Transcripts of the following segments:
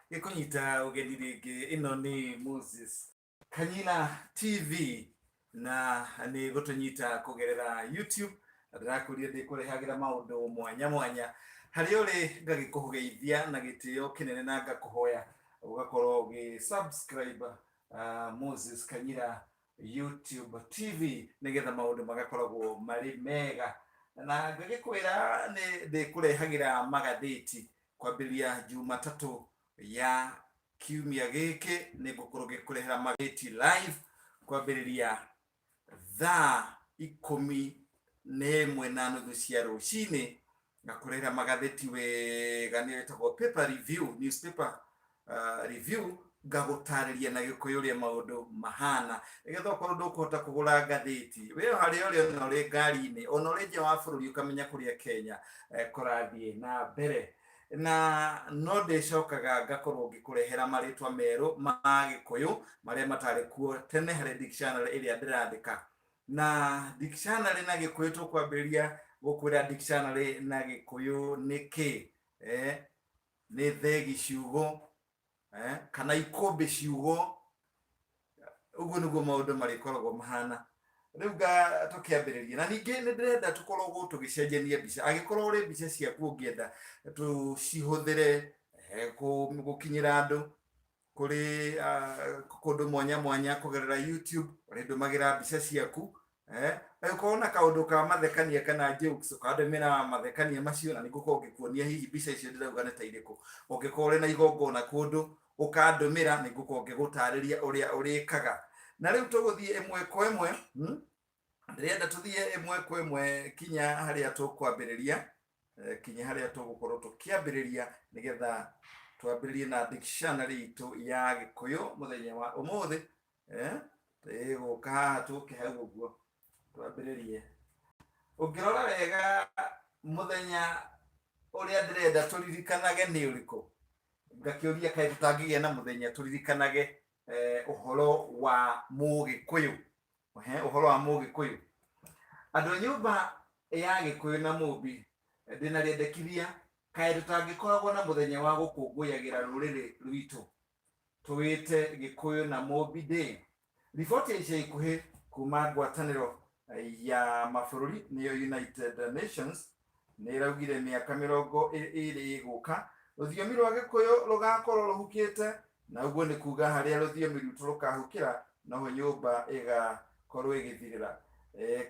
gikunyita ugeni ringi. Ino ni Moses Kanyina TV na ni gutunyita kugerera YouTube. Ndirakuria ndikurehagira maundu mwanya mwanya hari uri ngagikugeithia na gitio kinene na ngakuhoya ugakorwo subscribe Moses Kanyira YouTube TV nigetha maundu magakoragwo mari mega, na ngagikwira ni ndikurehagira magatheti kwambiria Jumatatu ya kiumia giki ni ngukorwo gikurehera magatheti live kwambiriria thaa 11:30 cia rucini, ngakurehera magatheti wega ni wetagwo paper review, newspaper review, ngagutariria na gikuyu uria maundu mahana nigetha ukorwo ndukuhota kugura ngatheti we hari uri ngari-ini ona uri nja wa bururi ukamenya kuria Kenya kurathie na mbere. Na no ndicokaga ngakorwo ngikurehera maritwa meru ma gikuyu maria matari kuo tene hari dictionary iria ndirandika, na dictionary na gikuyu tukwambiria gukwira dictionary na gikuyu niki ni thegi ciugo kana ikombe ciugo, uguo niguo maundu marikoragwo mahana. Riu tukiambiriria na ningi ni ndirenda tukorwo tugicenjania mbica, agikorwo uri mbica ciaku ungienda tucihuthire gukinyira andu kuri kundu mwanya mwanya kugerera YouTube, urindumagira mbica ciaku agikorwo na kaundu ka mathekania kana jokes ukandumira mathekania macio na nigukorwo ngikuonia hihi mbica icio ndirauga ni ta iriku. Ungikorwo uri na igongona kundu ukandumira nigukorwo ngigutariria uria urikaga. Na riu tuguthie imwe kwa imwe, ndirenda tuthie imwe kwa imwe kinya haria tukwambiriria, kinya haria tugukorwo tukiambiriria nigetha twambiririe na dictionary itu ya gikuyu muthenya wa umuthi. Guka haha tukihau uguo twambiririe. Ungirora wega muthenya uria ndirenda turirikanage ni uriku, ngakiuria kae tutangigia na muthenya turirikanage uhoro wa Mugikuyu, uhoro wa Mugikuyu. Andu nyumba ya Gikuyu na Mumbi ndina riendekithia kae tutangikoragwo na muthenya wa gukunguyagira ruriri rwitu tuwite Gikuyu na Mumbi Day. Riboti ya ica ikuhi kuma ngwataniro ya mabururi niyo United Nations ni iraugire miaka 20 iguka ruthiomi rwa Gikuyu rugakorwo ruhukite, na uguo ni kuga haria ruthiomi rwitu rukahukira noho nyumba igakorwo igithirira.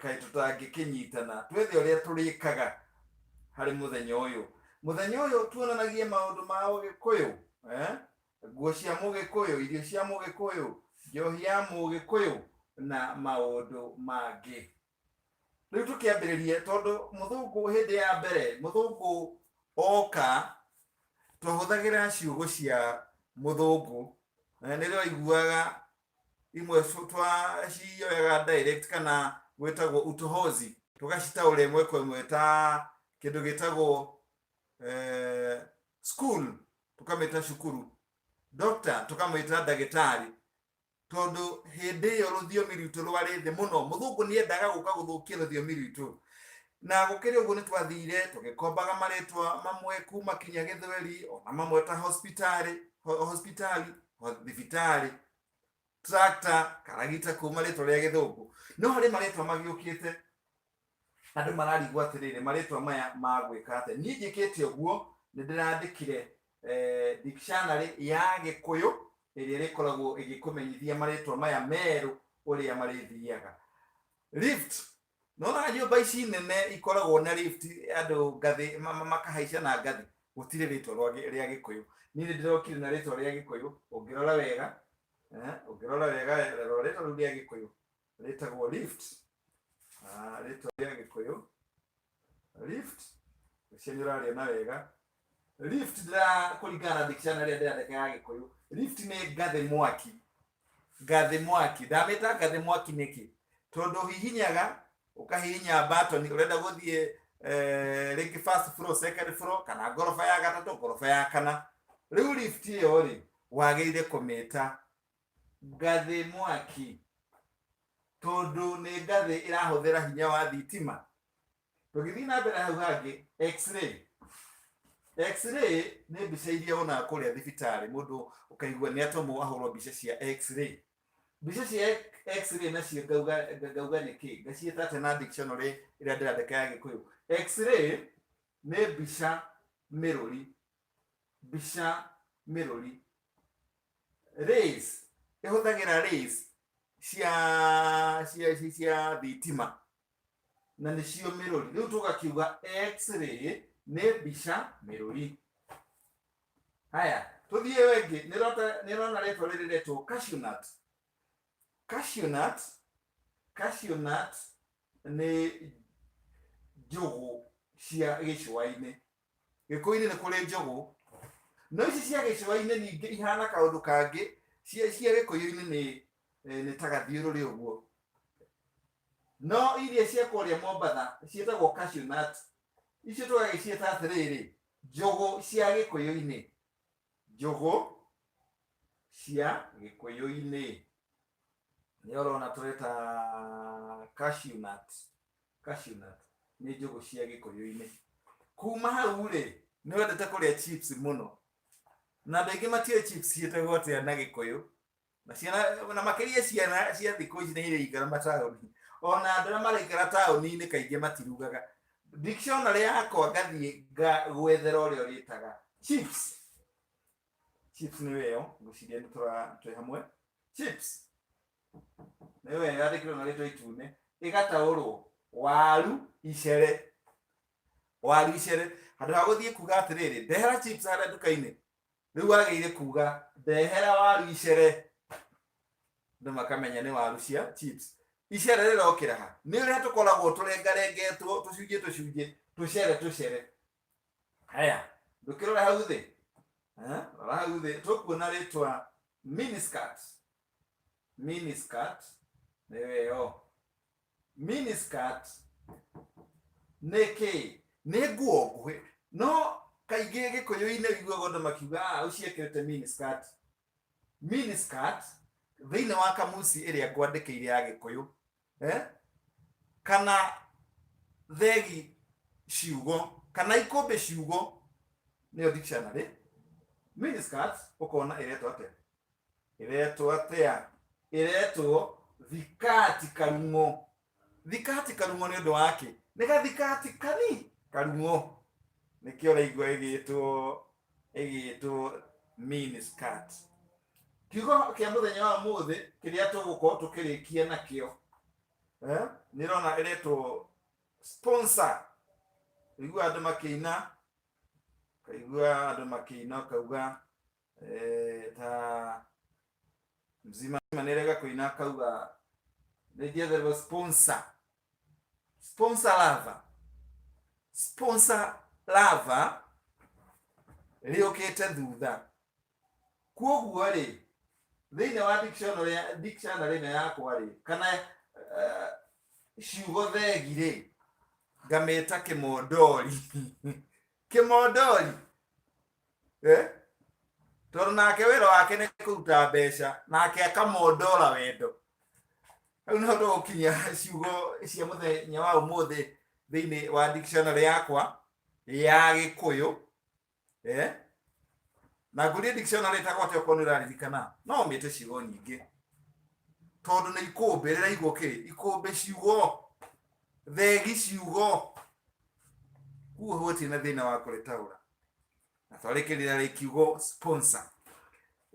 Kae tutangikinyitana twethe uria turikaga hari muthenya uyu. Muthenya uyu tuonanagie maundu ma Ugikuyu, nguo cia Mugikuyu, irio cia Mugikuyu, njohi ya Mugikuyu na maundu mangi. Riu tukiambiririe tondu muthungu hindi ya mbere muthungu oka twahuthagira ciugo cia muthungu nirio iguaga imwe twacioyaga direct kana gwetagwo utohozi tugacitaura imwe kwa imwe ta kindu gitagwo school tukamita cukuru, doctor tukamita dagitari, tondu hindi iyo ruthiomi rwitu rwari thi muno. Muthungu ni endaga guka guthukia ruthiomi rwitu, na gukiri uguo ni twathire tugikombaga maritwa mamwe kuma kinya Githweri, ona mamwe ta hospitali, thibitari, tractor, karagita kuma ritwa ria Githungu. No hari maritwa magiukite andu mararigwo atiriri maritwa maya magwika ate. Ni njikite uguo ni ndirandikire dictionary ya Gikuyu iria rikoragwo igikumenyithia maritwa maya meru uria marithiaga. Lift, nona nyumba ici nene ikoragwo na lift, andu ngathi makahaica na ngathi, gutire ritwa ria Gikuyu. Ni ndirokire na ritwa ria Gikuyu, ungirora wega ritwa ria Gikuyu ritagwo lift. Ritwa ria Gikuyu lift, ucinyuraria na wega. Lift ndira kuringana na dictionary ndandika ya Gikuyu, lift ni ngathi mwaki. Ngathi mwaki, ndamita ngathi mwaki niki tondu hihinyaga ukahihinya button urenda guthie ringi first floor, second floor, kana gorofa ya gatatu, gorofa ya kana. Riu lift iyo ri wagirire kumita ngathi mwaki tondu ni ngathi irahuthira hinya wa thitima. Tugithii na mbere hau hangi X-ray nĩ mbica iria wonaga kũrĩa thibitarĩ, mũndũ ũkaigua nĩ atũmwo ahũrwo mbica cia X-ray. Mbica cia X-ray nacio ngauga nĩ kĩ, ngaciĩta atĩa na dictionary ĩrĩa ndĩrandĩka ya Gĩkũyũ. X-ray nĩ mbica mĩrũri, mbica mĩrũri. Rays ĩhũthagĩra rays cia thitima na nĩcio mĩrũri. Rĩu tũgakiuga X-ray nĩ mbica mĩrũri. Haya, tũthiĩ wengĩ, nĩrona rĩtwa rĩrĩ rĩtwa cashew nut. Cashew nut nĩ njũgũ cia gĩcũa-inĩ. Gĩkũyũ-inĩ nĩ kũrĩ njũgũ, no ici cia gĩcũa-inĩ ningĩ ihana kaũndũ kangĩ. Cia Gĩkũyũ-inĩ nĩ ta gathiũrũrĩ ũguo, no iria cia kũrĩa Mombatha ciĩtagwo cashew nut. Icio tũgagĩciĩta atĩrĩrĩ, njũgũ cia Gĩkũyũ-inĩ, njũgũ cia Gĩkũyũ-inĩ nĩ ũrona tũreta cashew nut. Cashew nut nĩ njũgũ cia Gĩkũyũ-inĩ. Kuma hau rĩ, nĩ wendete kũrĩa chips mũno, na andũ aingĩ matiũĩ chips ciĩtagwo atĩa na Gĩkũyũ, na makĩria ciana cia thikũ ici nĩ iraikara mataũni. Ona andũ arĩa maraikara taũni-inĩ kaingĩ matirugaga. Dictionary yakwa ngathiĩ gwethera ũrĩa ũrĩtaga chips. Chips nĩyo ĩyo, ngwĩciria twĩ hamwe. Chips nĩyo ĩyo yandĩkĩtwo na rĩtwa itune, ĩgataũrwo waru icere. Waru icere, handũ ha gũthiĩ kuga atĩrĩrĩ, ndehera chips harĩa nduka-inĩ, rĩu wagĩrĩire kuga ndehera waru icere. Andũ makamenya nĩ waru cia chips. Icere rĩrokĩra ha, nĩ ũrĩa tũkoragwo tũrengarengetwo tũcunjĩ tũcere. Haya, ndũkĩrora hau thĩ, rora hau thĩ, tũkuona rĩtwa miniskirt. Miniskirt nĩyo ĩyo. Miniskirt nĩ kĩ? Nĩ nguo nguhĩ, no kaingĩ Gĩkũyũ-inĩ ũiguaga andũ makiuga ũciĩkĩrĩte miniskirt. Miniskirt thĩinĩ wa kamusi ĩrĩa ngwandĩkĩire ya Gĩkũyũ, kana thegi ciugo, kana ikũmbĩ ciugo, nĩyo dictionary. Miniskirt ũkona ĩretwo atĩa? Ĩretwo atĩa? Ĩretwo thikati karung'o. Thikati karung'o nĩ ũndũ wake, nĩ gathikati karung'o, nĩkĩo ũraigua ĩgĩtwo miniskirt. Kiugo kĩa mũthenya wa ũmũthĩ kĩrĩa tũgũkorwo tũkĩrĩkia nakĩo, nĩrona ĩretwo sponsor. Kaigua andũ makĩina, kauga ta mzima nĩrega kũina, kauga nĩnjetherwo sponsor. Sponsor lava rĩũkĩte thutha. Kuoguo rĩ, thĩinĩ wa dictionary ĩno yakwa rĩ, kana ciugo thegi rĩ, ngamĩta kĩmondori. Kĩmondori, tondũ nake wĩra wake nĩ kũruta mbeca, nake akamondora wendo. Rĩu nĩho tũgũkinyia ciugo cia mũthenya wa ũmũthĩ thĩinĩ wa dictionary yakwa ya Gĩkũyũ. Na ngũrie dictionary ĩtagwo atĩa okorwo nĩ ũraririkana? No ũmĩte ciugo nyingĩ, tondũ nĩ ikũmbĩ, rĩraigwo kĩ? Ikũmbĩ ciugo, thegi ciugo. Kuoguo gũtirĩ na thĩna wa kũrĩtaũra. Na twarĩkĩrĩra kiugo sponsor.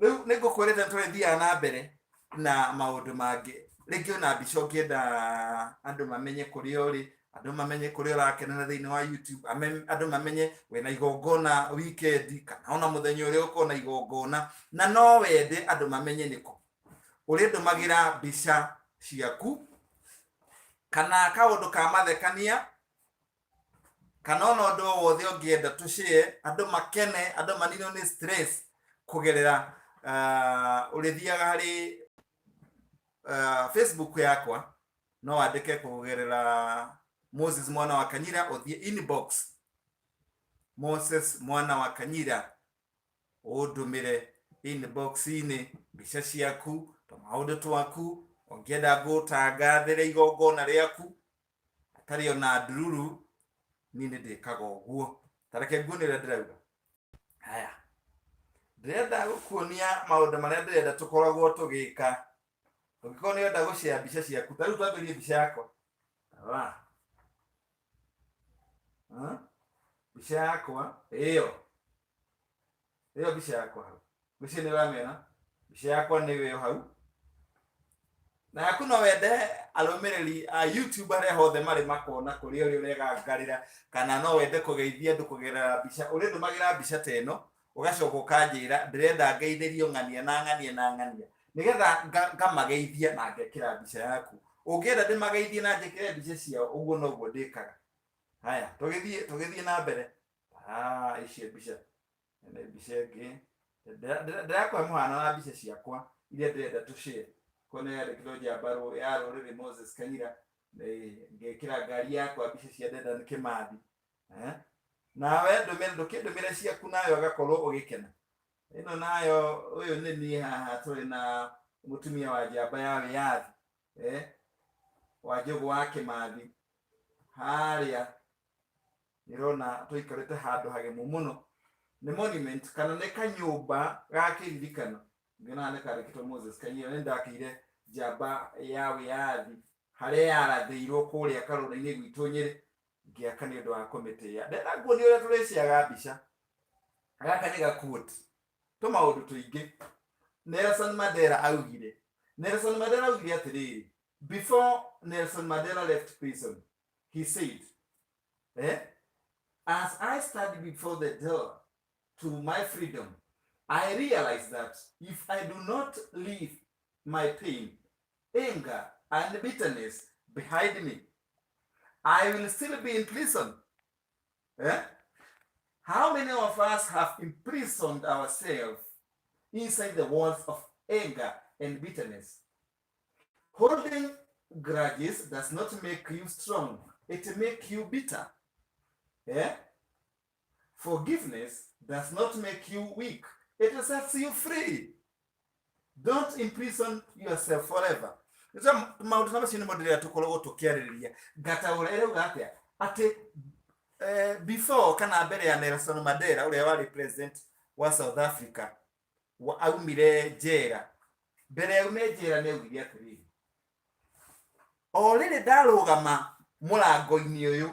Rĩu nĩngũkwĩrĩte tũrĩthiaga na mbere na maũndũ mangĩ. Rĩngĩ ona mbica ũngĩenda andũ mamenye kũrĩa ũrĩ, andũ mamenye kũrĩa ũrakenera thĩinĩ wa YouTube, andũ mamenye wĩna igongona weekend, kana ona mũthenya ũrĩa ũkorwo na igongona, na no wende andũ mamenye nĩkũ ũrĩndũmagĩra mbica ciaku, kana kaũndũ ka mathekania, kana ona ũndũ o wothe ũngĩenda tũshare, andũ makene, andũ maninwo nĩ stress, kũgerera ũrĩthiaga harĩ Facebook yakwa, no wandĩke kũgerera Moses Mwana wa Kanyira, ũthiĩ inbox Moses Mwana wa Kanyira, ũndũmĩre inbox-inĩ mbica ciaku, tũmaũndũ twaku, ũngĩenda ngũtangathĩre igongona rĩaku hatarĩ ona ndururu, niĩ nĩndĩkaga ũguo. Ta reke nguonie ũrĩa ndĩrauga. haya ndĩrenda gũkuonia maũndũ marĩa ndĩrenda tũkoragwo tũgĩka ũngĩkorwo nĩ ũrenda gũshare mbica ciaku. Ta rĩu twambĩrĩrie mbica yakwa, mbica yakwa ĩyo mbica yakwa hau mbica nĩ ũramĩona, mbica yakwa nĩ ĩyo hau. Na yaku no wende arũmĩrĩri a YouTube arĩa hothe marĩ makona kũrĩa ũrĩ ũregangarĩra, kana no wende kũgeithia andũ kũgerera mbica, ũrĩndũmagĩra mbica ta ĩno ũgacoka ũkanjĩra ndĩrenda ngeithĩrio ng'ania na ng'ania na ng'ania, nĩgetha ngamageithia na ngekĩra mbica yaku. Ũngĩenda ndĩmageithie na njĩkĩre mbica ciao, ũguo noguo ndĩkaga. Haya tũgĩthiĩ na mbere. Icio mbica nĩ mbica ĩngĩ ndĩrakũhe mũhano na mbica ciakwa iria ndĩrenda tũshare. Kone yandĩkĩtwo njamba ya rũrĩrĩ Moses Kanyira, ngĩkĩra ngari yakwa mbica cia Dedan Kimathi. Nawe ndũkĩndũmĩre ciaku nayo ũgakorwo ũgĩkena. Ĩno nayo, ũyũ nĩ niĩ haha tũrĩ na mũtumia wa njamba ya wĩyathi wa Njogu wa Kimathi. Harĩa nĩrona tũikarĩte handũ hagemu mũno. Nĩ monument kana nĩ kanyũmba ga kĩririkano ngĩona nĩ kandĩkĩtwo Moses Kanyira. Nĩ ndakĩire njamba ya wĩyathi harĩa yarathĩirwo kũrĩa karũra-inĩ gwitũ Nyĩrĩ, ngĩaka nĩ ũndũ wa kũmĩtĩĩa. Ndĩrenda nguonia ũrĩa tũrĩciaga mbica. Gaka nĩ ga-quote tũmaũndũ tũingĩ Nelson Mandela augire. Nelson Mandela augire atĩrĩrĩ, before Nelson Mandela left prison, he said, as I stand before the door to my freedom, I realize that if I do not leave my pain, anger, and bitterness behind me, I will still be in prison. How many of us have imprisoned ourselves inside the walls of anger and bitterness? Holding grudges does not make you strong, it makes you bitter. Forgiveness does not make you weak, it sets you free. Don't imprison yourself forever. Maũndũ ta macio nĩmo ndĩrenda tũkoragwo tũkĩarĩrĩria. Ngataũra ĩrauga atĩa atĩ before kana mbere ya Nelson Mandela ũrĩa warĩ president wa South Africa aumire njera, mbere ya ume njera nĩ augire atĩrĩrĩ, o rĩrĩ ndarũgama mũrango-inĩ ũyũ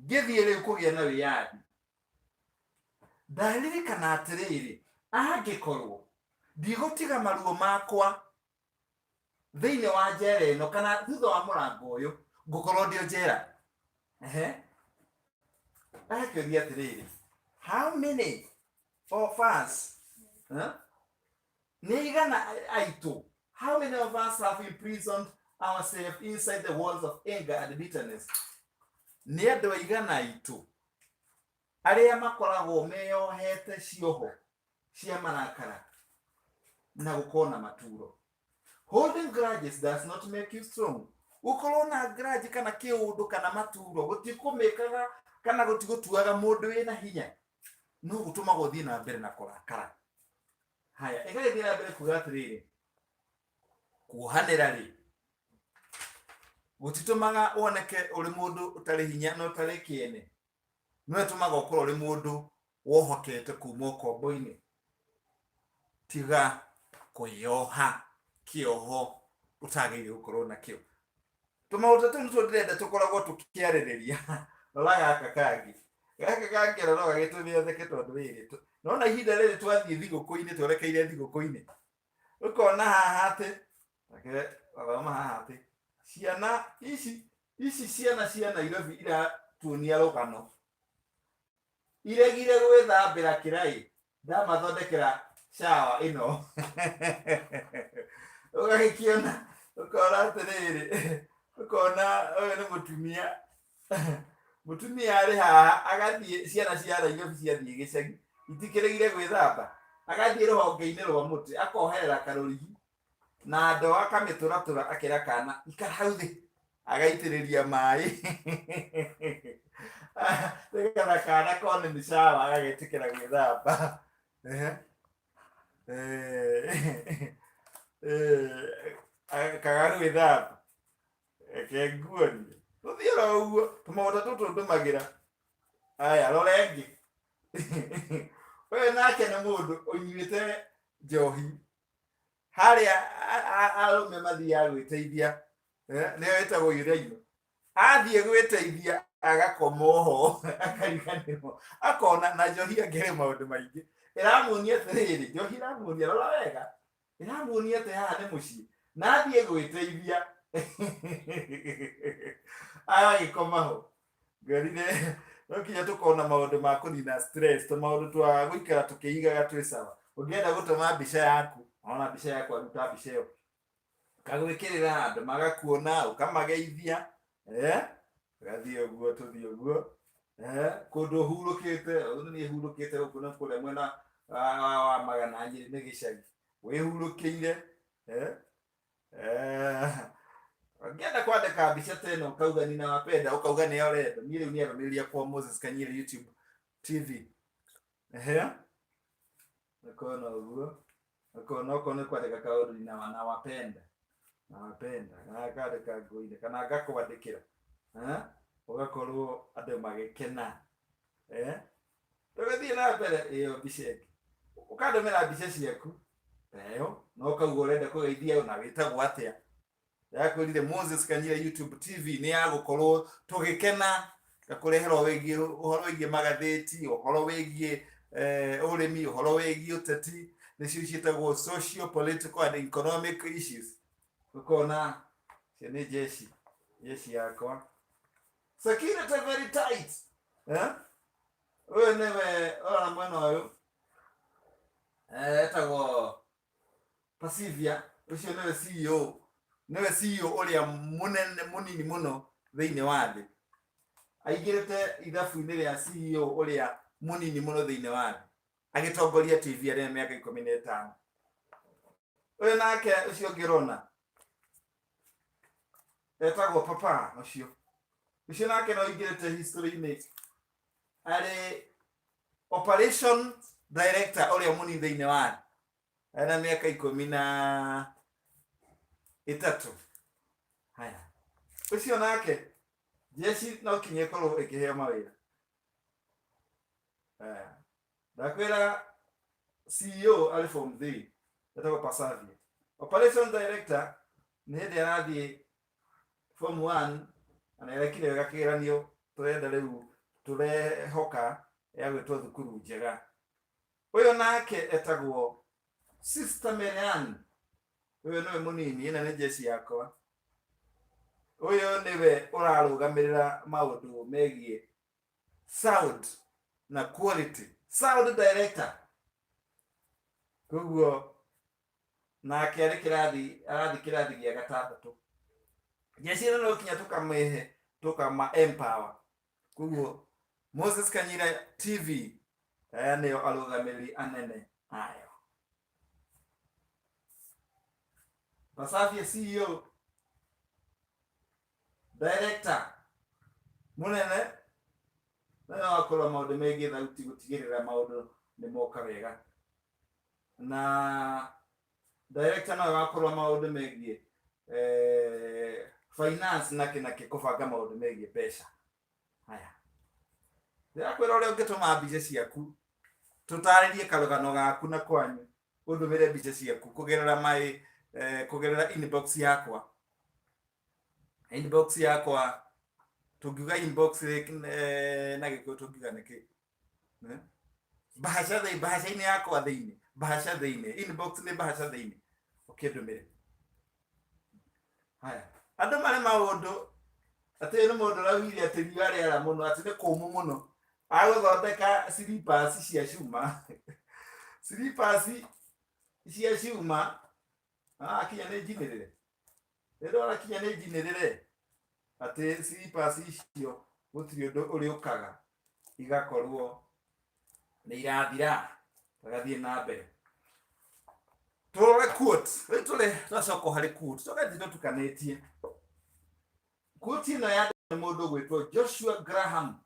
ngĩthiĩ rĩu kũgĩa na wĩyathi, ndaririkana atĩrĩrĩ, angĩkorwo ndigũtiga maruo makwa thĩinĩ wa njera ĩno kana thutha wa mũrango ũyũ ngũkorwo ndĩ njera. Akĩũria atĩrĩrĩ, how many of us, nĩ igana aitũ, how many of us have imprisoned ourselves inside the walls of anger and bitterness? Nĩ andũ aigana aitũ arĩa makoragwo meyohete cioho cia marakara na gũkorwo na maturo. Holding grudges does not make you strong. Gũkorwo na grudge kana kĩũndũ kana maturo gũtikũmĩkaga kana gũtigũtuaga mũndũ wĩna hinya, no gũtũmaga ũthiĩ na mbere na kũrakara. Haya, ĩgagĩthiĩ na mbere kuuga atĩrĩrĩ, kuohanĩra rĩ gũtitũmaga woneke ũrĩ mũndũ ũtarĩ hinya na ũtarĩ kĩene, no ĩtũmaga ũkorwo ũrĩ mũndũ wohokete kuma ũkombo-inĩ. Tiga kwĩyoha kĩoho ũtagĩrĩire gũkorwo nakĩo. Tũmaũndũ tũu nĩtuo ndĩrenda tũkoragwo tũkĩarĩrĩria. Rora gaka kangĩ rora gagĩtũmia theke tondũ rĩrĩ, nona ihinda rĩrĩ twathiĩ thigũkũ-inĩ, twerekeire thigũkũ-inĩ, ũkona haha atĩ thoma haha atĩ ciana ici ciana cia Nairobi iratuonia rũgano, iregire gwĩthambĩra kĩraĩ, ndamathondekera shawa ĩno. Ũgagĩkĩona ũkona atĩrĩrĩ, ũkona ũyũ nĩ mũtumia arĩ haha agathiĩ, ciana cia Nairobi ciathiĩ gĩcagi itikĩrĩgire gwĩthamba, agathiĩ rũhonge-inĩ rwa mũtĩ akoherera karũrigi na ndoo akamĩtũratũra, akera kana ikara hau thĩ, agaitĩrĩria maĩ nĩgetha kana kone nĩ shawa agagĩtĩkĩra gwĩthamba. Kaga gwĩthamba reke nguonie, tũthiĩ oro ũguo tũmaũndũ tũtũ ndũmagĩra. Haya, rora ĩngĩ we nake nĩ mũndũ ũnyuĩte njohi harĩa arũme mathiaga gwĩteithia, nĩyo ĩtagwo uranium. Athiĩ gwĩteithia agakoma oho akariganĩrwo akona na njohi angĩrĩ maũndũ maingĩ. Ĩramuonia atĩrĩrĩ, njohi ĩramuonia, rora wega, ĩramuonia atĩ haha nĩ mũciĩ na athiĩ gwĩteithia agagĩkoma ho. Ngerire no kinya tũkona maũndũ ma kũnina stress, maũndũ twa gũikara tũkĩigaga twĩ sawa. Ũngĩenda gũtũma mbica yaku, ona mbica yaku aruta mbica ĩyo, kagwĩkĩrĩra andũ magakuona, ũkamageithia, gathiĩ ũguo, tũthiĩ ũguo, kũndũ ũhurũkĩte, niĩ hurũkĩte gũkũ na kũrĩa mwena wa Magana Nyĩrĩ nĩ gĩcagi, wĩhurũkĩire. Ũngĩenda kwandĩka mbica ta ĩno ũkauga nina wapenda, ũkauga nĩ ũrenda. Niĩ rĩu nĩ arũmĩrĩri akwa Moses Kanyiri YouTube TV. Ũkona ũguo, ũkona okorwo nĩ kwandĩka kaũndũ nina wapenda, na wapenda, kana akandĩka ngũire, kana ngakwandĩkĩra, ũgakorwo andũ magĩkena. Tũgĩthiĩ na mbere, ĩyo mbica ĩngĩ, ũkandũmĩra mbica ciaku ĩyo, na ũkauga ũrenda kũgeithia na wĩtagwo atĩa. Yakwĩrire Moses Kanyiri YouTube TV nĩ ya gũkorwo tũgĩkena, gakũrehera ũhoro wĩgiĩ magathĩti, ũhoro wĩgiĩ ũrĩmi, ũhoro wĩgiĩ ũteti, nĩcio ciĩtagwo social, political and economic issues. Ũkona cio nĩ jeshi yakwa. Security very tight. Ũyũ nĩwe ona mwena ũyũ etagwo Pasivia, ũcio nĩwe CEO, nĩwe CEO ũrĩa mũnini mũno thĩinĩ wa thĩ. Aingĩrĩte ithabu-inĩ rĩa CEO ũrĩa mũnini mũno thĩinĩ wa thĩ, agĩtongoria TV arĩ mĩaka 15. Ũyũ nake ũcio ũngĩrona etagwo Papa ũcio nake no aingĩrĩte history-inĩ, arĩ operation director ũrĩa mũnini thĩinĩ wa thĩ, ena mĩaka 13. Haya, ũcio nake jeshi no kinya ĩkorwo ĩkĩheo mawĩra. Ndakwĩra CEO arĩ form 3, etagwo Pasavia. Operation director nĩ hĩndĩ arathiĩ form 1, na nĩarekire wega kĩgeranio, tũrenda rĩu tũrehoka ya gwĩtwo thukuru njega. Ũyũ nake etagwo Sister Marianne, ũyũ nĩwe mũnini, ĩno nĩ jeshi yakwa. Ũyũ nĩwe ũrarũgamĩrĩra maũndũ megiĩ sound na quality, sound director. Koguo nake arĩ arathiĩ kĩrathi gĩa 6. Jeshi ĩno no kinya tũkama empower. Koguo Moses Kanyiri TV nĩyo arũgamĩrĩri anene ayo. Pasavia CEO, director mũnene, no akorwo maũndũ megiĩ thauti, gũtigĩrĩra maũndũ nĩ moka wega. Na director no akorwo maũndũ megiĩ finance na kũbanga maũndũ megiĩ mbeca. Haya, ndĩrakwĩra ũrĩa ũngĩtũma mbica ciaku, tũtarĩrie karũgano gaku na kwanyu, ũndũmĩre mbica ciaku kũgerera inbox yakwa. Inbox yakwa tũngiuga inbox na gĩkũyũ tũngiuga nĩkĩ? Bahaca-inĩ yakwa thĩinĩ, bahaca thĩinĩ, inbox nĩ bahaca thĩinĩ, ũkĩndũmĩre. Haya, andũ marĩ maũndũ atĩ nĩ mũndũ ũrauire atĩ riũa rĩara mũno, atĩ nĩ kũmũ mũno, agũthondeka slippers cia cuma. Slippers cia cuma, kinya nĩ njinĩrĩre, rĩrora kinya nĩ njinĩrĩre, atĩ slippers icio gũtirĩ ũndũ ũrĩũkaga, igakorwo nĩ irathira. Tagathiĩ na mbere tũrore quote, rĩu tũracoka harĩ quote, tũgathiĩ tũtukanĩtie. Quote ĩno ya nĩ mũndũ gwĩtwo Joshua Graham,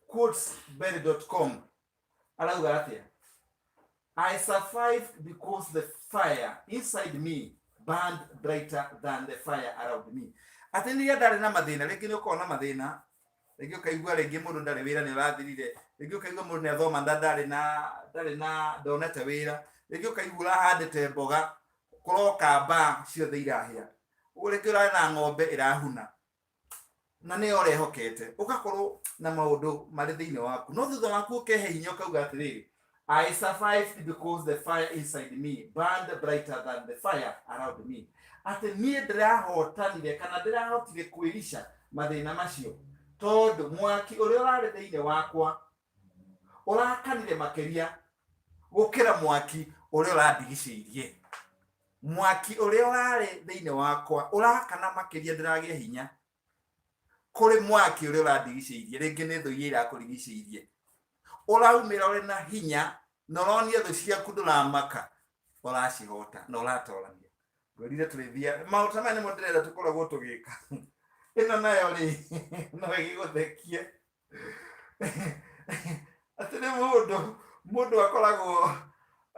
quotesberry.com, arauga atĩa? I survived because the fire inside me burned brighter than the fire around me. Atĩ nĩ ndarĩ na mathĩna, rĩngĩ nĩ ũkorwo na mathĩna rĩngĩ ũkaigua rĩngĩ mũndũ ndarĩ wĩra nĩ ũrathirire, rĩngĩ ũkaigua mũndũ nĩ athoma ndarĩ na ndonete wĩra, rĩngĩ ũkaigua ũrahandĩte mboga kũroka mbaa ciothe irahĩa, ũguo rĩngĩ ũrarĩ na ng'ombe ĩrahuna na nĩyo ũrehokete, ũgakorwo na maũndũ marĩ thĩinĩ waku, no thutha waku ũkehe hinya ũkauga atĩrĩrĩ, I survived because the fire inside me burned brighter than the fire around me. Atĩ niĩ ndĩrahotanire kana ndĩrahotire kwĩrisha mathĩna macio tondũ mwaki ũrĩa ũrarĩ thĩinĩ wakwa ũrakanire makĩria gũkĩra mwaki ũrĩa ũrandigicĩirie. Mwaki ũrĩa ũrarĩ thĩinĩ wakwa ũrakana makĩria, ndĩragĩa hinya kũrĩ mwaki ũrĩa ũrandigicĩirie, rĩngĩ nĩ thũ iria irakũrigicĩirie. Ũraumĩra ũrĩ na hinya na ũronia thũ ciaku ndũramaka, ũracihota na ũratorania. Ngwĩrire tũrĩthia maũndũ maya nĩmo ndĩrenda tũkoragwo tũgĩka. Ĩno nayo rĩ no ĩgĩgũthekie atĩ nĩ mũndũ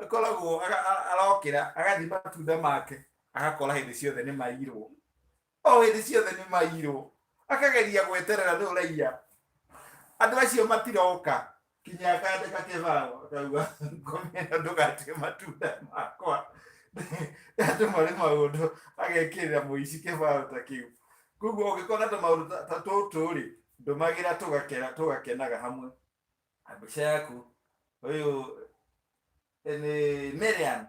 akoragwo arokĩra agathiĩ matunda make agakora hĩndĩ ciothe nĩ mairwo, hĩndĩ ciothe nĩ mairwo, akageria gweterera nĩ ũraiya, andũ acio matiroka, kinya akandĩka kĩbao akauga ngomena ndũgatue matunda makwa, andũ marĩ maũndũ, agekĩrĩra mũici kĩbao ta kĩu. Koguo ũngĩkona ta maũndũ ta tũtũ rĩ, ndũmagĩra tũgakenaga hamwe. Mbica yaku ũyũ nĩ Miriam,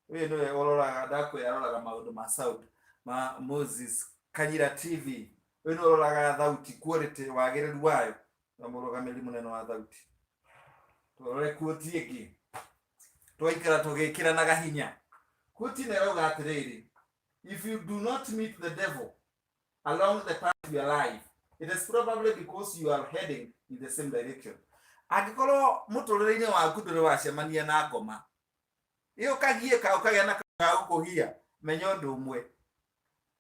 ũyũ nĩwe ũroraga, ndakwĩra aroraga maũndũ ma sound ma Moses Kanyira TV, ũyũ nĩwe ũroraga thauti quality, wagĩrĩru wayo na mũrũgamĩrĩri mũnene wa thauti. Tũrore quote ĩngĩ twaikara tũgĩkĩranaga hinya. Quote ĩno ĩrauga atĩrĩrĩ, if you do not meet the devil along the path of your life, it is probably because you are heading in the same direction. Angĩkorwo mũtũrĩre-inĩ waku ndũrĩ wacemania na ngoma, ĩyo kagiĩka ũkagĩa na gũkũgia, menya ũndũ ũmwe,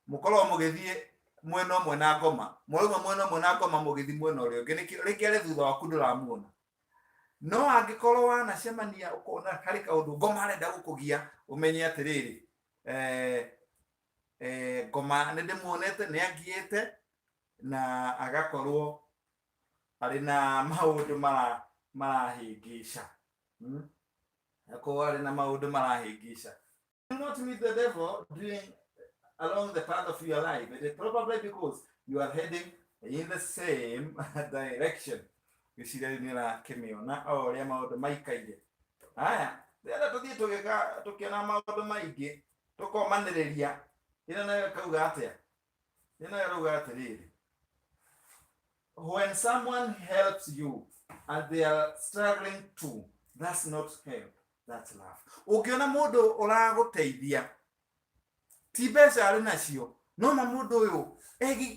mũkorwo mũgĩthiĩ mwena ũmwe na ngoma, mwauma mwena ũmwe na ngoma mũgĩthiĩ mwena ũrĩa ũngĩ, rĩngĩ arĩ thutha waku ndũramuona. No angĩkorwo wanacemania ũkona harĩ kaũndũ ngoma arenda gũkũgia, ũmenye atĩrĩrĩ, ngoma nĩ ndĩmuonete nĩ agiĩte na agakorwo arĩ na maũndũ marahĩngĩca. Akorwo arĩ na maũndũ marahĩngĩca. Do not meet the devil along the path of your life. It is probably because you are heading in the same direction. Gĩcirainĩ na kĩmĩona o ũrĩa maũndũ maikaire. Haya, rĩrĩa tũthiĩ tũkĩona maũndũ maingĩ tũkomanĩrĩria, ĩno nayo kauga atĩa? Ĩno nayo rauga atĩrĩrĩ, when someone helps you and they are struggling too, that's not help, that's love. Ũngĩona mũndũ ũragũteithia ti mbeca arĩ nacio, no na mũndũ ũyũ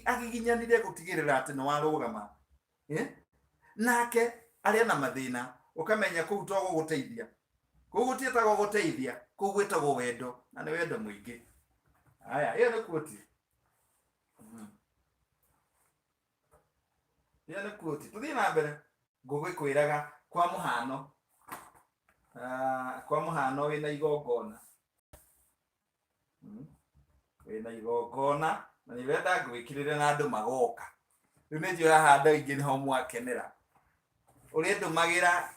agĩginyanire gũtigĩrĩra atĩ nĩ warũgama, nake arĩ na mathĩna, ũkamenya kũu to gũgũteithia, kũu gũtiĩtagwo gũteithia, kũu gwĩtagwo wendo, na nĩ wendo mũingĩ. Haya, ĩyo nĩ quote. Ĩyo nĩ quote. Tũthiĩ na mbere. Ngũgĩkwĩraga kwa mũhano wĩna igongona. Wĩna igongona na nĩ wenda ngwĩkĩrĩre na andũ magoka. Rĩu nĩ njũĩ haha andũ aingĩ nĩho mwakenera. Ũrĩa ndũmagĩra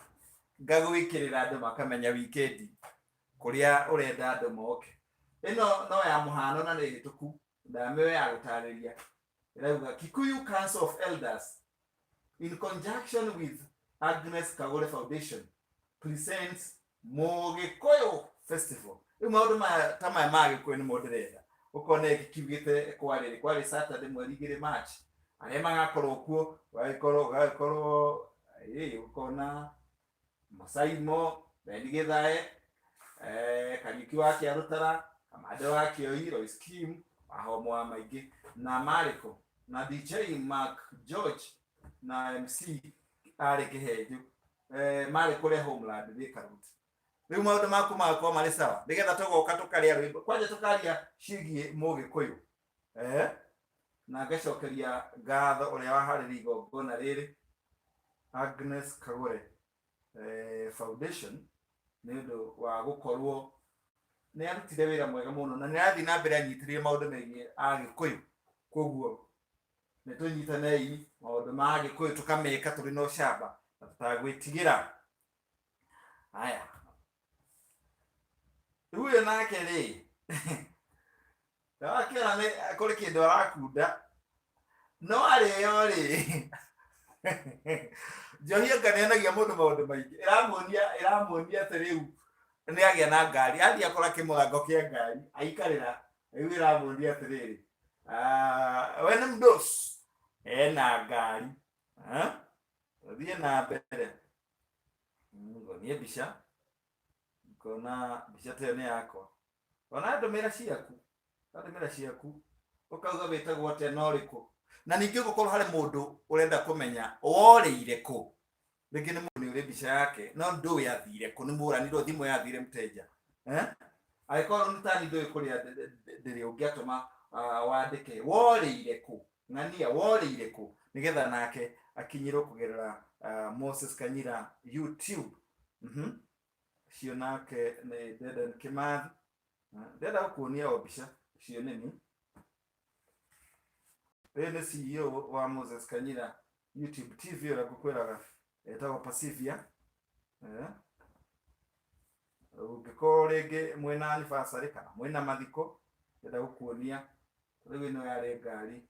ngagwĩkĩrĩra andũ makamenya wikendi kũrĩa ũrenda andũ moke. Ĩno no ya mũhano na nĩ hĩtũku, ndamĩoya ya gũtarĩria. Ĩrauga Kikuyu Council of Elders in conjunction with Agnes Kagore Foundation presents Mũgĩkũyũ Festival. Rĩu maũndũ maya ta maya ma Gĩkũyũ nĩmo ndĩrenda. Ũkona kiugĩte kwarĩ Saturday mweri 2 March. Arĩa magakorwo kuo gagĩkorwo ũkona Mũsaimo, Bendi Gĩthae, Kariuki wa Kĩarũtara, Kamande wa Kĩoi, Royce Kim, Mahomo wa maingĩ na Mariko na DJ Mark George na MC arĩ Kĩhenjo, marĩ kũrĩa Homeland Thika Road. Rĩu maũndũ maku magakorwo marĩ sawa, nĩgetha tũgoka tũkarĩa rwĩmbo, kwanja tũkaria ciĩgiĩ Mũgĩkũyũ, na ngacokeria ngatho ũrĩa waharĩria igongona rĩrĩ, Agnes Kagore Foundation, nĩ ũndũ wa gũkorwo nĩ arutire wĩra mwega mũno na nĩ arathiĩ na mbere anyitĩrĩire maũndũ megiĩ Agĩkũyũ. Koguo nä tå nyitanei maå ndå ma gä kå yå tå kameka tå rä na å camba na tå tagwä tigä ra. Haya, rä u å yå nake rä ndawakä ona kå rä kä ndå arakunda no arä yo rä Njohia nganeanagia må ndå maå ndå maingä, ä ramuonia atä rä u nä agä a na ngari, athiä akora kä må rango kä a ngari aikarä ra, rä u ä ramuonia atä rä rä we nä mdos ena ngari thiä na mbere. Ngonie mbica, ngona mbica ta ä yo nä yakwa, ona ndå mä ra ciaku å kauga wä tagwo atä na å rä kå, na ningä gå korwo harä må ndå å renda kå menya worä ire kå, rä ngä nä må nä å rä mbica yake no ndå yathire kå, nä må ranirwo thimå yathire mteja agä korwo nä tani ndå ä kå rä a ndä rä å ngä atå ma wandä ke worä ire kå, ng'ania worä ire kå, nä getha nake akinyä rwo kå gerera Moses Kanyira YouTube. Cio nake nä Dedan Kimathi, ndenda gå kuonia o mbica cio nä ni. Rä nä CEO wa Moses Kanyira YouTube TV å rä a ngå kwä raga etagwo Pacivia. Å ngä korwo rä ngä mwena anniversary kana mwena mathiko, ndenda gå kuonia rä u ä no yarä ngari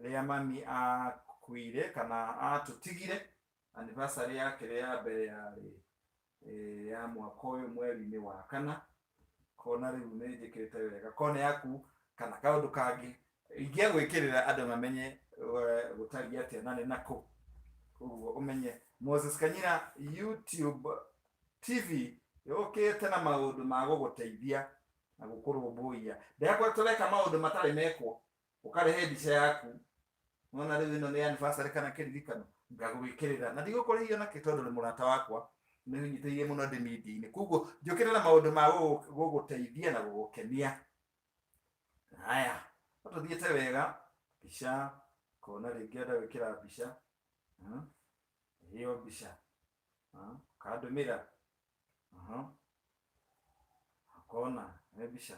ä a mami akuire kana atå tigire. Anniversary yake rä ya mbere yarä ya mwaka å yå mweri-inä wa kana, kona rä u nä njä kä rä te wega kona yaku kana kaå ndå kangä ingä gwä kä rä ra andå mamenye gå tariä atä na nä nakå. Koguo å menye Moses Kanyira YouTube TV yå kä te na maå ndå ma gå gå teithia na gå kå rå mbå ia. Ndegakora tå reka maå ndå matarä mekwo å karehe mbica yaku, nona rä u ä no nä anniversary kana kä ririkano ngagå gä kä rä ra na ndigå kå rä hio nakä tondå nä må rata wakwa, nä nyitä irie må no ndä media-inä, koguo njå kä rä ra maå ndå ma gå gå teithia na gå gå kenia. Haya, no tå thiä te wega mbica, kona rä ngä enda gwä kä ra mbica ä yo mbica kandå mä ra kona nä mbica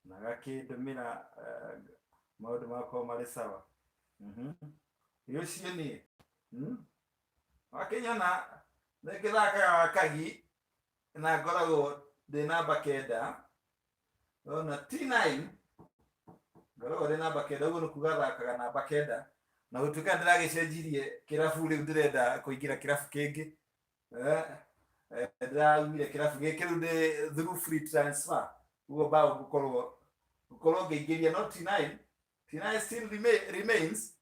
na gakä ndå mä ra maå ndå makorwo marä sawa. Ä å cio niä wakä nyona nä ngä thakaga kagi na ngoragwo ndä namba 9 ona T9 ngoragwo ndä namba 9, uguo nä kuga thakaga namba 9 na gå tuä ka ndä ragä cenjirie kä rabu rä u ndä renda kå ingä ra kä rabu kä ngä, ndä raumire kä rabu gä kä rä u ndä through free transfer, uguo mbao gå korwo ngä ingä ria no T9 still remains.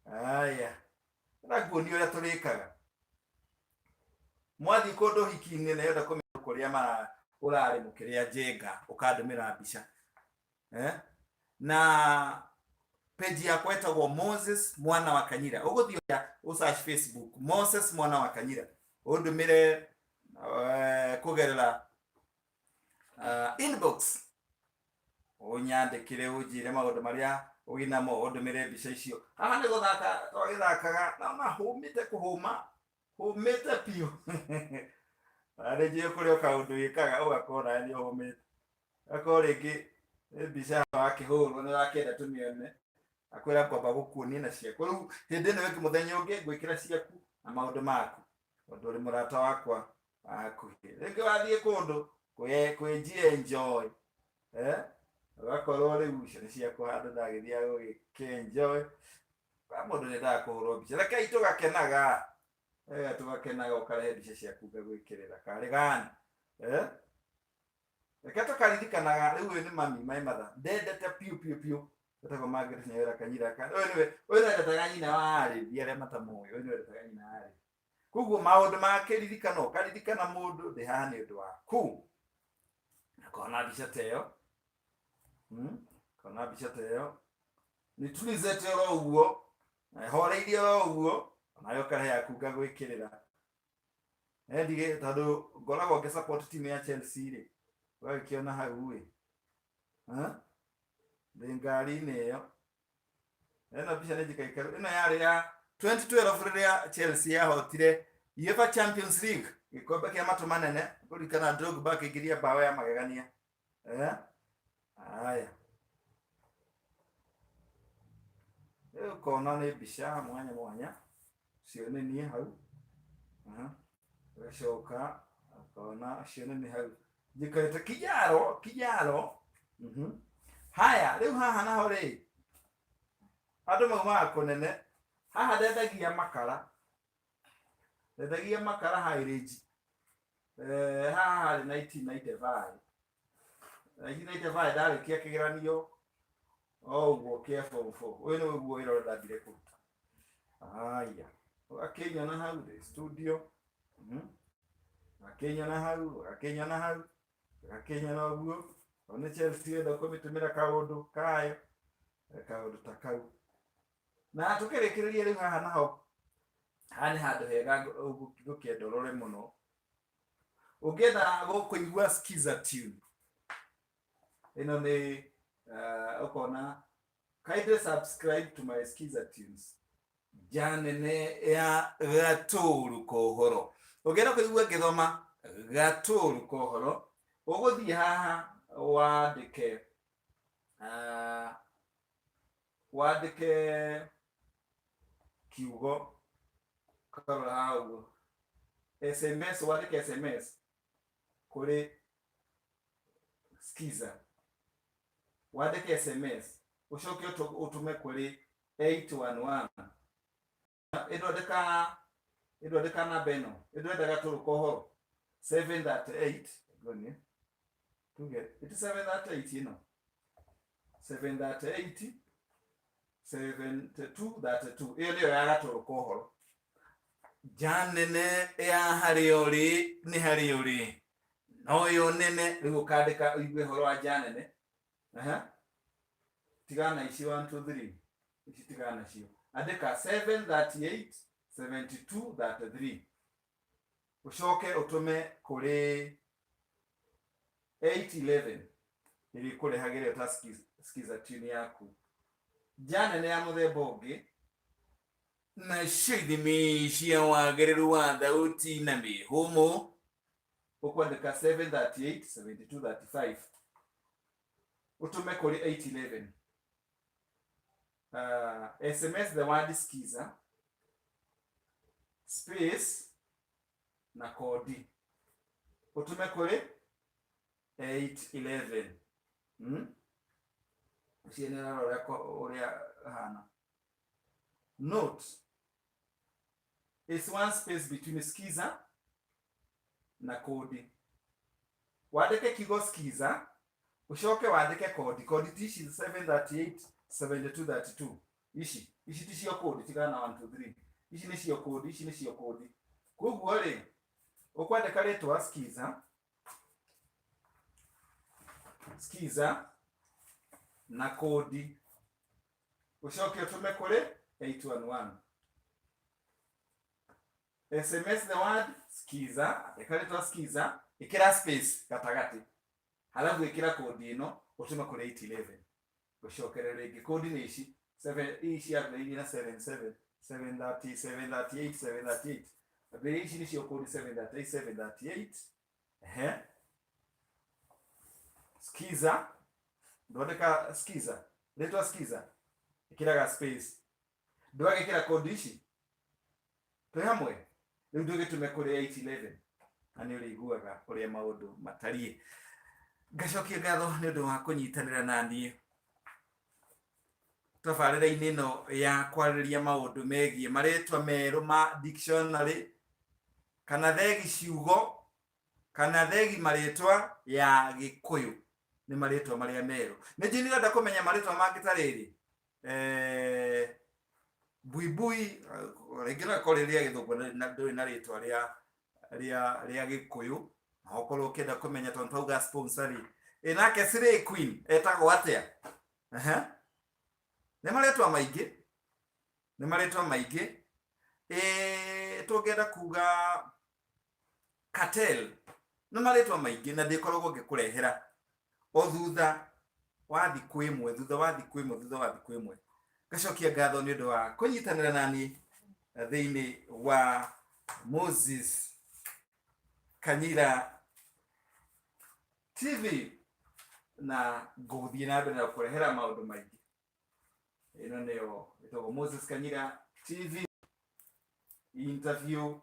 Aya, na nguonia å rä a tå rä kaga mwathiä kå ndå hiki-inä na yenda kå menya kå rä a å rarä må kä rä a njenga å kandå mä ra mbica na page yakwa etagwo Moses mwana wa Kanyira. Å gå thiä å search Facebook Moses mwana wa Kanyira, å ndå mä re kå gerera inbox, å nyandä kä re å njä re maå ndå marä a å gä namo, å ndå mä re mbica icio. Haha nä gå thaka twagä thakaga naona hå mä te kå hå mä te piå arä njä kå rä o kaå ndå gä kaga å gakora nä å hå mä te, gakorwo rä ngä nä mbica wakä hå rwo nä wakä enda tå mä one, akwä ra kwamba gå kuonia na ciaku. Rä u hä ndä ä no ä ngä må thenya å ngä ngwä kä ra ciaku na maå ndå maku tondå å rä må rata wakwa akuhä. Rä ngä wathiä kå ndå kwä enjoy ũgakorwo rĩu icio nĩ ciakwa handũ ndagĩthiaga gũgĩkĩenjoy mũndũ nĩendaga kũhũrwo mbica. Rekei tũgakenaga tũgakenaga ũkarehe mbica ciaku ngagwĩkĩrĩra karĩ gani reke tũkaririkanaga rĩu ũyũ nĩ mami Mai Martha ndendete piũ piũ piũ etagwo Margaret Nyawĩra Kanyira. Ũyũ nĩwendetaga nyina wa Arĩithi arĩa matamũĩ, ũyũ nĩwendetaga nyina wa Arĩithi. Koguo maũndũ ma kĩririkano ũkaririkana mũndũ ndĩ haha nĩ ũndũ waku. Kona mbica ta ĩyo kona mbica ta ĩyo nĩtulizete oro ũguo horeirie oro ũguo nayo karehe yaku ngagwĩkĩrĩra ndigĩ tondũ ngoragwo ngĩ support team ya Chelsea rĩ ũgagĩkĩona hau ĩ ndĩ ngari-inĩ ĩyo. Ĩno mbica nĩ njĩkaikaru, ĩno yarĩ ya 2012 rĩrĩa Chelsea yahotire UEFA Champions League, gĩkombe kĩa matũ manene, kũririkana Drogba akĩingĩria mbaũ ya magegania. Aya ukona nĩ mbica mwanya mwanya cionanie hau, ũgacoka ukona cionanie hau njikarĩte kijaro. Haya rĩu haha naho rĩ andũ maumaga kũnene. Haha ndendagia makara Highrange. Haha harĩ 1995 ndarĩkia kĩgeranio o ũguo kĩa form 4. Ũyũ nĩ ũguo wĩra ũrĩa ndambire kũruta. Haya ũgakĩnyona hau the studio, ũgakĩnyona hau ũgakĩnyona ũguo. One Chelsea wenda kũmĩtũmĩra kaũndũ kayo, kaũndũ ta kau. Na tũkĩrĩkĩrĩria rĩu haha naho, haha nĩ handũ hega ngũkĩenda ũrore mũno. Ũngĩenda kũigua skiza tune, ĩno nĩ ũkona kindly subscribe to my skiza tunes, njaa nene ya Gatũũru Kohoro. Ũngĩenda kũigua ngĩthoma Gatũũru Kohoro, ũgũthiĩ haha wandĩke kiugo karora haha ũguo SMS, wandĩke SMS kũrĩ skiza, wandĩke SMS ũcoke ũtũme kũrĩ 811. Ĩndwandĩka namba ĩno, ĩndwenda Gatũũru Kohoro 738 tuge 738 ĩno 738 7232. Ĩyo nĩyo ya Gatũũru Kohoro. Njaa nene ya harĩa ũrĩ nĩ harĩa ũrĩ, no yonene rĩu ũkandĩka ũigue ũhoro wa njaa nene. Tigana ici 1 2 3 ici tigana cio, andĩka 738 7233 ũcoke ũtũme kũrĩ 811 ĩrĩ kũrehagĩra ta skiza tune yaku. Njaa nene ya mũthemba ũngĩ na ithimi cia wagĩrĩru wa thauti na mĩhũmũ, ũkwandĩka 738 7235 ũtũme kũrĩ 811. SMS the word skiza space na kodi ũtũme kũrĩ 811. Usienera ũrĩa hana. Note, it's one space between skiza na kodi. Wandĩke kiugo skiza ucoke wandĩke kodi. Kodi tici 738 7232. Ici ti cio kodi, tigana 1 2 3. Ici nĩ cio kodi, ici nĩ cio kodi. Koguo rĩ ũkwandĩka rĩtwa skiza na kodi ucoke ũtũme kũrĩ 811. SMS the word skiza, ĩkarĩtwa skiza, ĩkĩra space gatagatĩ, halafu ĩkĩra kodi ĩno ũtũme kũrĩ 811. Ũcokere rĩngĩ, kodi nĩ ici 7 ici abĩrĩirie na 77 730 738 738. Abĩrĩirie ici nĩcio kodi 738 738. Skiza ndwandĩka skiza, rĩtwa skiza ĩkĩraga space, ndwagĩkĩra kodi ici. Twĩ hamwe rĩu ndũgĩtũme kũrĩ 811 na nĩ ũrĩiguaga ũrĩa maũndũ matariĩ. Ngacokia ngatho nĩ ũndũ wa kũnyitanĩra na niĩ tabarĩra-inĩ ĩno ya kwarĩrĩria maũndũ megiĩ marĩtwa merũ ma dictionary, kana thegi ciugo, kana thegi marĩtwa ya Gĩkũyũ. Nĩ marĩtwa marĩa merũ. Nĩnjĩ nĩrenda kũmenya marĩtwa mangĩ ta rĩrĩ buibui, rĩngĩ no ĩkorwo rĩrĩa Gĩthũngũ ndũrĩ na rĩtwa rĩa Gĩkũyũ, na ũkorwo ũkĩenda kũmenya tondũ twauga sponsor rĩ, nake Slay Queen etagwo atĩa? Nĩ marĩtwa maingĩ. Tũngĩenda kuga cartel, nĩ marĩtwa maingĩ na ndĩkoragwo ngĩkũrehera o thutha wa thikũ ĩmwe. Ngacokia ngatho nĩ ũndũ wa kũnyitanĩra na niĩ thĩinĩ wa Moses Kanyira TV, na ngũthiĩ na mbere na kũrehera maũndũ maingĩ. ino neo itogo Moses Kanyira TV, interview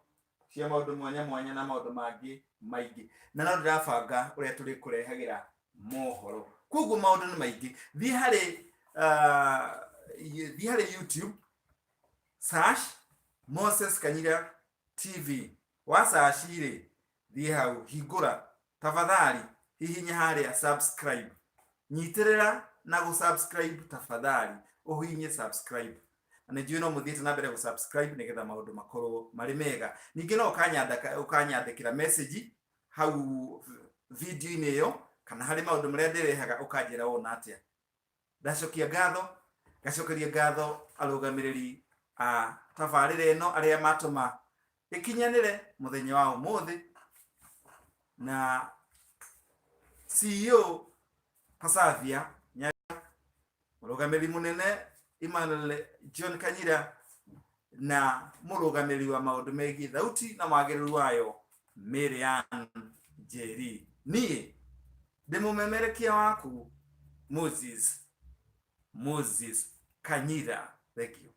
cia maundu mwanya mwanya na maundu mangi maingi, na no ndirabanga uria turi kurehagira mohoro. Koguo maundu ni maingi. Thii hari YouTube, search Moses Kanyira TV. Wa search ri thii hau hingura tafadhali hihinya haria subscribe, nyitirira na go subscribe tafadhali, uhinye subscribe. Na njuye no muthiete na mbere go subscribe nigetha maundu makorwo mari mega. Ningi no ukanyandikira message hau video ini yo, kana hari maundu maria ndirehaga ukanjira wona atia. Ndacokia ngatho, gacokeria ngatho arugamiriri a tabarire ino aria matuma ikinyanire muthenya wa umuthi, na CEO Pasavia murugamiriri munene Emmanuel John Kanyira, na murugamiriri wa maundu megi thauti na magiriru wayo Miriam Njeri. Nie ndimumemerekia waku Moses Kanyira. Thank you.